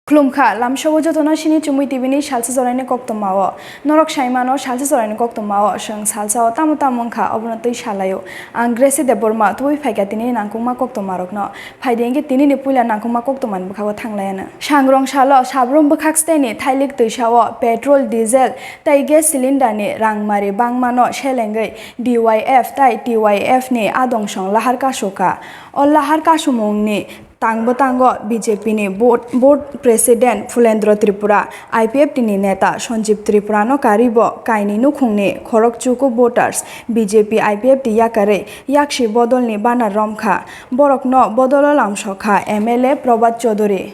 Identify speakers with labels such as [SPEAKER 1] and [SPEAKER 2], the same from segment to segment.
[SPEAKER 1] Klumkha lamshawo jotona shini chumui tibini shalsa zorani koktomawo norok shaimano shalsa zorani koktomawo sheng salsao tamongkha obono tui shalayo angresi de borma tui phaika tini nangkungma koktomarokno phaidenge tini ni puila nangkungma koktoman bukhago thanglayana sangrong shalo sabrom bukhak steni thailik tuisao petrol diesel tai gas cylinder ni rangmari bangmano shelengei DYF tai TYF ni adongshong lahar kashoka o lahar kasumongni Tango BJP ni board president Fulendra Tripura IPF ni neta Sanjeev Tripura no karibo kaini nukhungni Khorokchuku voters BJP IPF ti yakare yakshi bodol ni bana romkha borokno bodolo lamsokha MLA Prabhat Chaudhary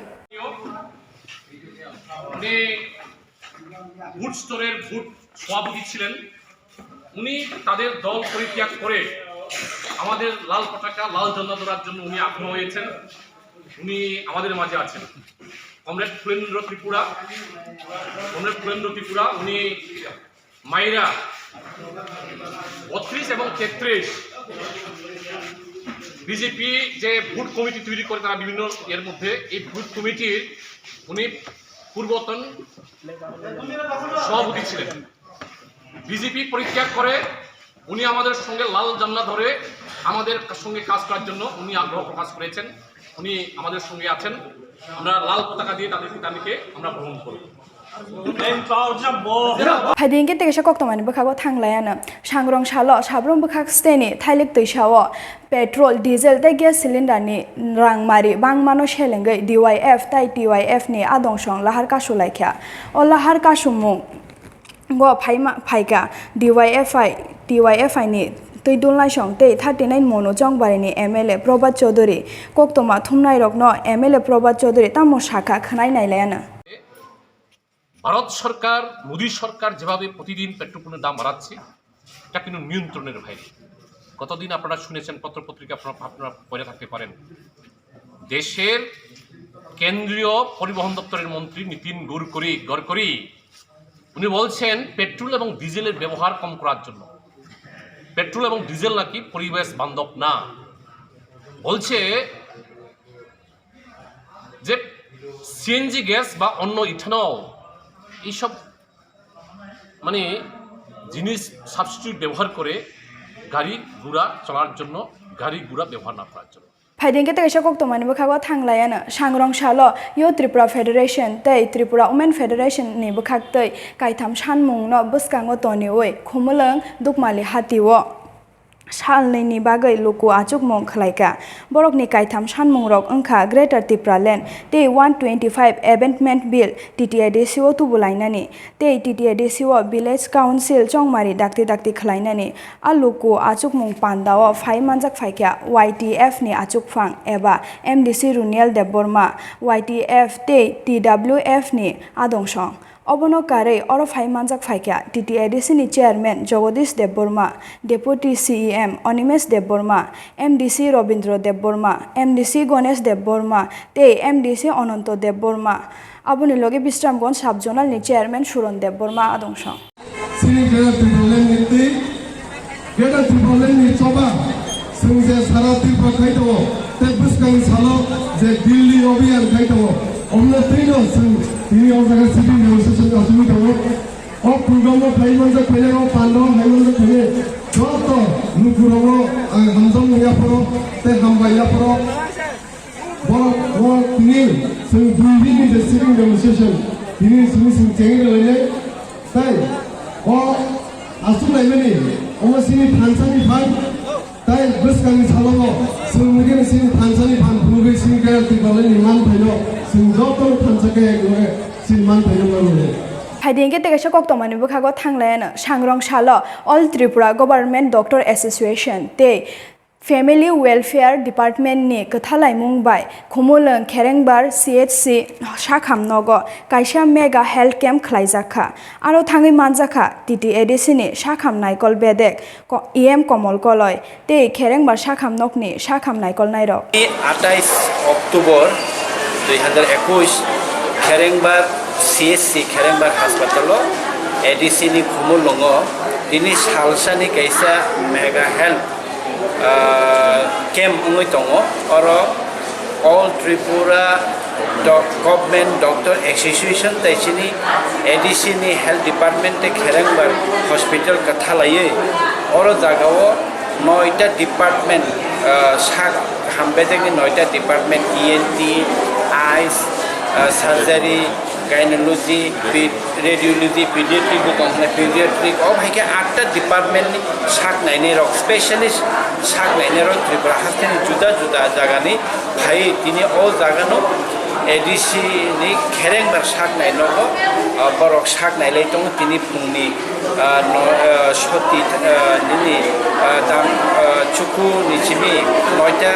[SPEAKER 2] vote স্তরের vote সভাপতি ছিলেন উনি তাদের দল পরিত্যাগ করে আমাদের লাল পতাকা লাল ঝান্ডা ধরার জন্য উনি আগ্রহ হয়েছেন উনি আমাদের মাঝে আছেন কমরেড ফুলেন্দ্র ত্রিপুরা উনি মাইরা 32 এবং 33 বিজেপি যে ভোট কমিটি তৈরি করে তারা বিভিন্ন এর মধ্যে এই ভোট কমিটির উনি পূর্বতন সভাপতি ছিলেন বিজেপি পরিত্যাগ করে উনি আমাদের সঙ্গে লাল ঝান্ডা ধরে আমাদের সঙ্গে কাজ করার জন্য উনি আগ্রহ প্রকাশ করেছেন উনি আমাদের সঙ্গে আছেন আমরা লাল পতাকা দিয়ে তাদেরকে আমরা গ্রহণ করব
[SPEAKER 1] Hadinge tekesha koktomani bukhago thanglayana sangrong shalo sabrom bukhak steni thailik tuisao petrol diesel tai gas cylinder ni rangmari bangmano shelengei DYF tai TYF ni adongshong lahar kasulaikha o lahar kasumung go phaika DYFI ni tui dunlai song tei 39 mono jongbari ni MLA Prabhat Chaudhary koktoma thumnai rokno MLA Prabhat Chaudhary tamo shakha khnai nailayana
[SPEAKER 2] Bharat সরকার মোদী সরকার যেভাবে প্রতিদিন পেট্রোলের দাম বাড়াচ্ছে এটা কিন্তু নিয়ন্ত্রণের বাইরে গতদিন আপনারা শুনেছেন পত্রপত্রিকা আপনারা পড়ে থাকতে পারেন দেশের কেন্দ্রীয় পরিবহন দপ্তরের মন্ত্রী নীতিন গডকরি উনি বলছেন পেট্রোল এবং ডিজেলের ব্যবহার কম করার জন্য পেট্রোল এবং ডিজেল নাকি পরিবেশ বান্ধব না বলছে যে সিএনজি গ্যাস বা অন্য ইথানল এইসব মানে জিনিস সাবস্টিটিউট ব্যবহার করে গাড়ি ঘোড়া চলার জন্য গাড়ি ঘোড়া ব্যবহার না করার জন্য
[SPEAKER 1] Hadinge tekesha koktomani bukhago thanglayana sangrong shalo yo Tripura Federation tei Tripura Women Federation ni bukhak tei kaitham sanmung no buskango toni oi khumulung dukmali hatiwo Salni ni bagai luku achuk mong khlaika borokni kaitham sanmung rok ongkha Greater Tripura Land tei 125 Amendment Bill TTIDCO tubulainani tei TTIDCO Village Council chongmari dakti khlainani aluku achuk mong pandao phai manjak phaikya YTF ni achuk phang eba MDC Runial Deborma YTF tei TWF ni adongsong Obono kare oro phai manjak phaikya TTIDC ni chairman Jagadish Deborma Deputy CEM Onimesh Deborma MDC Robindra Deborma MDC Ganesh Deborma tei MDC Ananto Deborma aboni loge Bistramganj Subzonal ni chairman Suron Deborma adongsong
[SPEAKER 3] Greater Tripura ni choba sungje sara Tripura khaito te buskang salo je Delhi obhiyan khaito omna tino sung tini ojaga city negotiation asumi thago o program phai manja khele o pando phai manja khele joto nukurogo hamjong ya poro te hambaya poro bo tini sung dui ni the city negotiation tini sung cheng lele tai o asu laimani o sini thansani phan tai buskang salo sung mugin sini thansani phan bugi sini Greater Tripura ni man phailo
[SPEAKER 1] Hadinge tekesha koktomani bukhago thanglayana sangrong shalo All Tripura Government Doctor Association tei Family Welfare Department ni kathalai bai khumulung kherengbar CHC Shakhamnogo kaisa mega health camp khlaijakha aro thangai manjakha TTIDC ni Shakham Naikol Bedek EM Komol Koloi tei kherengbar Shakhamnokni Shakham Naikol Nairok
[SPEAKER 4] 28 October 2021 খেরেংবার CHC খেরেংবার হাসপাতাল ADC ni khumulungo tini salsani kaisa mega health camp ongoi tongo oro All Tripura government doctor association तैसिनी ADC नि health department ते खेरेंगबार hospital कथालाये और जगह 9टा department साक हामबेदेंनि 9टा department ENT eyes surgery gynaecology radiology paediatric paediatric और भाई के 8टा डिपार्टमेंट साक नाइने रक स्पेशलिस्ट साक नाइने रक त्रिपुरा हास्टेल जुदा जुदा जगह भाई तिनी all जगह एडीसी नि खेरेंगबार साक नाइनो बरक साक नाइले दं तिनी फुंनि सती निनि दाम चुकु निचिमी 9टा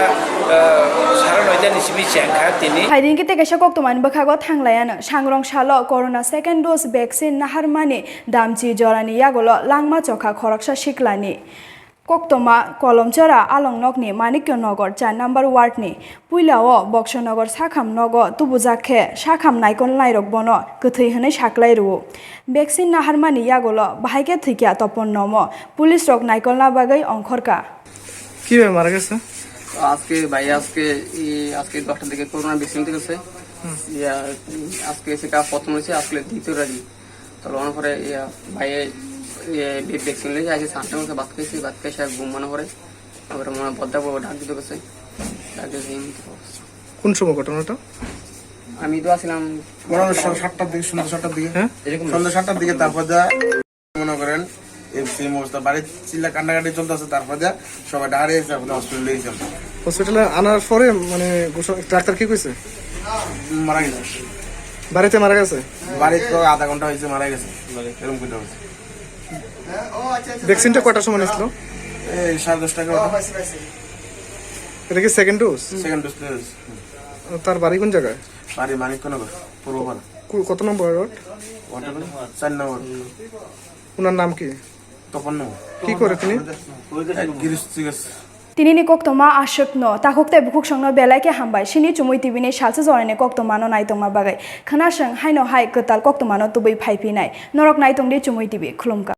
[SPEAKER 4] सारा 9टा निचिमी चेंखा तिनी
[SPEAKER 1] हाइदिं किते काisa koktoman bokhago thanglayano sangrong salo corona second dose vaccine naharmani damchi jorani yagolo langma chokha khoroksa siklani koktoma kolomchora alongnokni manikyanagar 4 number ward ni puilao boksanagar sakham nogo tubujakhe sakham naikon lairok bono gethei hene saklai ru vaccine naharmani yagolo bahaike thikya topon nomo police rok naikolna bagai onkhorka
[SPEAKER 5] কিভাবে মারা গেছে
[SPEAKER 6] আজকে ভাই আজকে 10টার দিকে corona vaccine দিয়েছে আজকে সেটা প্রথম হয়েছে আজকে দ্বিতীয় রাজি তো লওয়ার পরে ভাই ভ্যাকসিন নিয়েছে আজকে 7টার মধ্যে ভাত খেয়েছে ঘুমানো পরে তারপরে মনে বদ্দা ডাক দিতে গেছে ডাক দিয়ে
[SPEAKER 5] কোন সময় ঘটনাটা
[SPEAKER 6] আমি তো আসলাম
[SPEAKER 7] সন্ধ্যা 7টার দিকে সন্ধ্যা 7টার দিকে তারপর যা মনে করেন এই অবস্থা বাড়ি চিল্লা কান্নাকাটি চলতেছে তারপর যা সবাই দাঁড়িয়েছে হসপিটালে গেছে
[SPEAKER 5] হসপিটালে আনার পরে মানে ডাক্তার কি কইছে
[SPEAKER 7] মারা গেছে
[SPEAKER 5] বাড়িতে মারা গেছে
[SPEAKER 7] বাড়িতে তো আধা ঘন্টা হয়েছে মারা গেছে এরকম করতে হয়েছে
[SPEAKER 5] ভ্যাকসিনটা কয়টার সময় নিছিল
[SPEAKER 7] এই 10:30 টাকা
[SPEAKER 5] এটা কি সেকেন্ড ডোজ
[SPEAKER 7] সেকেন্ড ডোজ
[SPEAKER 5] তার বাড়ি কোন জায়গায়
[SPEAKER 7] বাড়ি মানিকনগর পূর্বপাড়া
[SPEAKER 5] কত নম্বর ওয়ার্ড
[SPEAKER 7] 4 নম্বর
[SPEAKER 5] ওনার নাম কি
[SPEAKER 7] তখন নম্বর
[SPEAKER 5] কি করে তিনি
[SPEAKER 7] Girish চিকিৎস
[SPEAKER 1] tinini koktoma ashokno takokte bukuk songno belaike hambai sini chumui tibini salsa jorane koktomano naitongma bagai khanasang haino hai gotal koktomano tubui phaipinai norok naitongdi chumui tibi khulumka